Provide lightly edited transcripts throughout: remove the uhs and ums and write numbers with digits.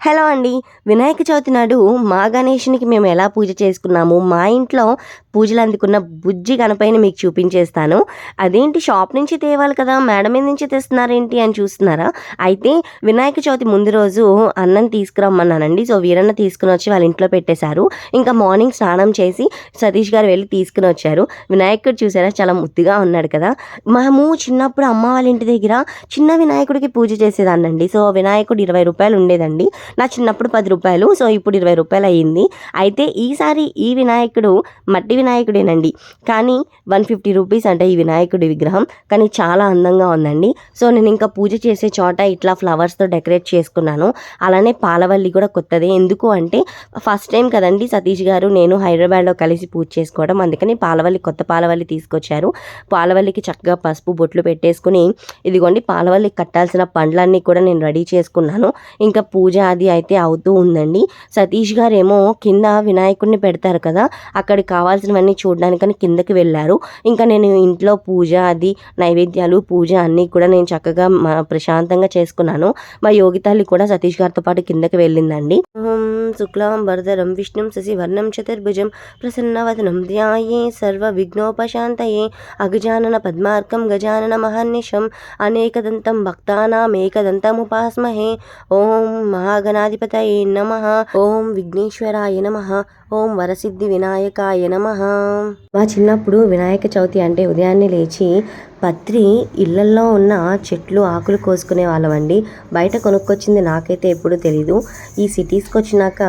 Hello అండి. వినాయక చవితి నాడు మా గణేషునికి మేము ఎలా పూజ చేసుకున్నాము, మా ఇంట్లో పూజలు అందుకున్న బుజ్జి గణపయ్యని మీకు చూపించేస్తాను. అదేంటి షాప్ నుంచి తేవాలి కదా, మేడ మీద నుంచి తెస్తున్నారేంటి అని చూస్తున్నారా? అయితే వినాయక చవితి ముందు రోజు అన్నం తీసుకురమ్మన్నానండి. సో వీరన్న తీసుకుని వచ్చి వాళ్ళ ఇంట్లో పెట్టేశారు. ఇంకా మార్నింగ్ స్నానం చేసి సతీష్ గారు వెళ్ళి తీసుకుని వచ్చారు. వినాయకుడు చూసారా చాలా ముద్దుగా ఉన్నాడు కదా. మేము చిన్నప్పుడు అమ్మ వాళ్ళ ఇంటి దగ్గర చిన్న వినాయకుడికి పూజ చేసేదాన్నండి. సో వినాయకుడు 20 రూపాయలు ఉండేదండి. నా చిన్నప్పుడు 10 రూపాయలు. సో ఇప్పుడు 20 రూపాయలు అయ్యింది. అయితే ఈసారి ఈ వినాయకుడు మట్టి వినాయకుడేనండి. కానీ 150 రూపీస్ అంటే ఈ వినాయకుడి విగ్రహం. కానీ చాలా అందంగా ఉందండి. సో నేను ఇంకా పూజ చేసే చోట ఇట్లా ఫ్లవర్స్తో డెకరేట్ చేసుకున్నాను. అలానే పాలవల్లి కూడా కొత్తదే. ఎందుకు అంటే ఫస్ట్ టైం కదండి సతీష్ గారు నేను హైదరాబాద్లో కలిసి పూజ చేసుకోవడం. అందుకని పాలవల్లి, కొత్త పాలవల్లి తీసుకొచ్చారు. పాలవల్లికి చక్కగా పసుపు బొట్లు పెట్టేసుకుని ఇదిగోండి పాలవల్లి కట్టాల్సిన పండ్లన్నీ కూడా నేను రెడీ చేసుకున్నాను. ఇంకా పూజ అది అయితే అవుతూ ఉందండి. సతీష్ గారేమో కింద వినాయకుడిని పెడతారు కదా, అక్కడికి కావాల్సినవన్నీ చూడడానికని కిందకి వెళ్ళారు. ఇంకా నేను ఇంట్లో పూజ అది నైవేద్యాలు పూజ అన్నీ కూడా నేను చక్కగా ప్రశాంతంగా చేసుకున్నాను. మా యోగి తల్లి కూడా సతీష్ గారితో పాటు కిందకి వెళ్ళిందండి. శుక్లాం వరదరం విష్ణుం శశివర్ణం చతుర్భుజం ప్రసన్నవదనం ధ్యాయే సర్వ విఘ్నోపశాంతయే అగజానన పద్మార్కం గజానన మహర్నిశం అనేకదంతం భక్తానామేకదంతముపాస్మహే. ఓం మహాగణాధిపతయే నమః. ఓం విఘ్నేశ్వరాయ నమః. ఓం వరసిద్ధి వినాయకాయ నమః. మా చిన్నప్పుడు వినాయక చవితి అంటే ఉదయాన్నే లేచి పత్రి ఇళ్లల్లో ఉన్న చెట్లు ఆకులు కోసుకునే వాళ్ళమండి. బయట కొనుక్కొచ్చింది నాకైతే ఎప్పుడూ తెలీదు. ఈ సిటీస్కి వచ్చినాక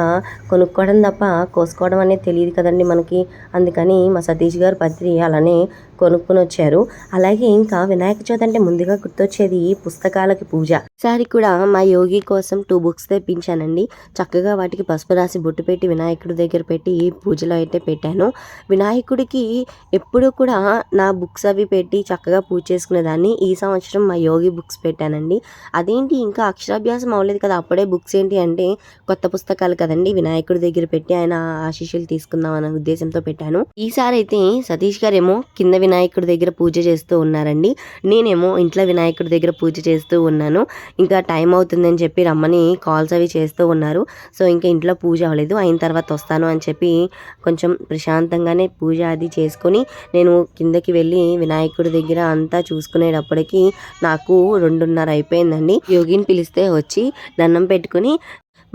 కొనుక్కోవడం తప్ప కోసుకోవడం అనేది తెలియదు కదండి మనకి. అందుకని మా సతీష్ గారు పత్రి అలానే కొనుక్కొని వచ్చారు. అలాగే ఇంకా వినాయక చవితి అంటే ముందుగా గుర్తొచ్చేది పుస్తకాలకి పూజ. ఈసారి కూడా మా యోగి కోసం 2 బుక్స్ తెప్పించానండి. చక్కగా వాటికి పసుపు రాసి బొట్టు పెట్టి వినాయకుడి దగ్గర పెట్టి పూజలో అయితే పెట్టాను. వినాయకుడికి ఎప్పుడూ కూడా నా బుక్స్ అవి పెట్టి చక్కగా పూజ చేసుకునేదాన్ని. ఈ సంవత్సరం మా యోగి బుక్స్ పెట్టానండి. అదేంటి ఇంకా అక్షరాభ్యాసం అవ్వలేదు కదా, అప్పుడే బుక్స్ ఏంటి అంటే కొత్త పుస్తకాలు కదండి, వినాయకుడి దగ్గర పెట్టి ఆయన ఆశీస్సులు తీసుకుందాం అనే ఉద్దేశంతో పెట్టాను. ఈసారి అయితే సతీష్ గారేమో కింద వినాయకుడి దగ్గర పూజ చేస్తూ ఉన్నారండి. నేనేమో ఇంట్లో వినాయకుడి దగ్గర పూజ చేస్తూ ఉన్నాను. ఇంకా టైం అవుతుందని చెప్పి రమ్మని కాల్స్ అవి చేస్తూ ఉన్నారు. సో ఇంకా ఇంట్లో పూజ అవ్వలేదు, అయిన తర్వాత వస్తాను అని చెప్పి కొంచెం ప్రశాంతంగానే పూజ అది చేసుకొని నేను కిందకి వెళ్ళి వినాయకుడి దగ్గర అంతా చూసుకునేటప్పటికి నాకు 2:30 అయిపోయిందండి. యోగిని పిలిస్తే వచ్చి దండం పెట్టుకుని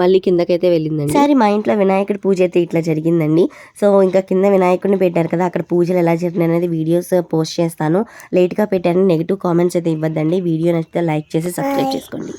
మళ్ళీ కిందకైతే వెళ్ళిందండి. సరే మా ఇంట్లో వినాయకుడి పూజ అయితే ఇట్లా జరిగిందండి. సో ఇంకా కింద వినాయకుడిని పెట్టారు కదా, అక్కడ పూజలు ఎలా జరిగినాయి అనేది వీడియోస్ పోస్ట్ చేస్తాను. లేట్గా పెట్టాను, నెగిటివ్ కామెంట్స్ అయితే ఇవ్వద్దండి. వీడియో నచ్చితే లైక్ చేసి సబ్స్క్రైబ్ చేసుకోండి.